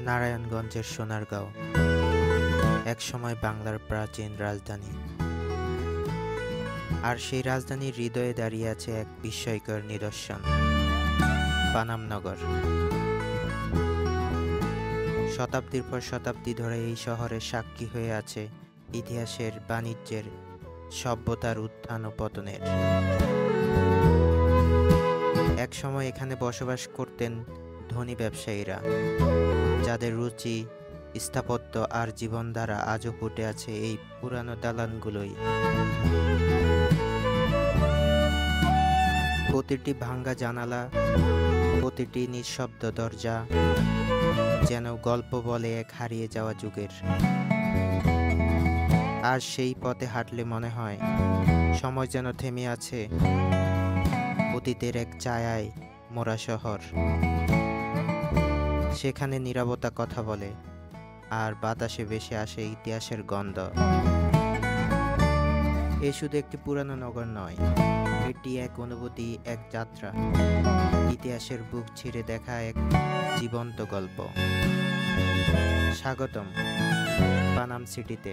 নারায়ণগঞ্জের সোনারগাঁও একসময় বাংলার প্রাচীন রাজধানী। আর সেই রাজধানীর হৃদয়ে দাঁড়িয়ে আছে এক বিস্ময়কর নিদর্শন, পানাম নগর। শতাব্দীর পর শতাব্দী ধরে এই শহরের সাক্ষী হয়ে আছে ইতিহাসের, বাণিজ্যের, সভ্যতার উত্থান ও পতনের। একসময় এখানে বসবাস করতেন ধনী ব্যবসায়ীরা, যাদের রুচি, স্থাপত্য আর জীবনধারা আজও ফুটে আছে এই পুরানো দালানগুলোই। প্রতিটি ভাঙ্গা জানালা, প্রতিটি নিঃশব্দ দরজা যেন গল্প বলে এক হারিয়ে যাওয়া যুগের। আর সেই পথে হাঁটলে মনে হয় সময় যেন থেমে আছে অতীতের এক ছায়ায় মোরা শহর। সেখানে নীরবতা কথা বলে, আর বাতাসে ভেসে আসে ইতিহাসের গন্ধ। এ শুধু একটি পুরানো নগর নয়, এটি এক অনুভূতি, এক যাত্রা, ইতিহাসের বুক ছিঁড়ে দেখা এক জীবন্ত গল্প। স্বাগতম পানাম সিটিতে।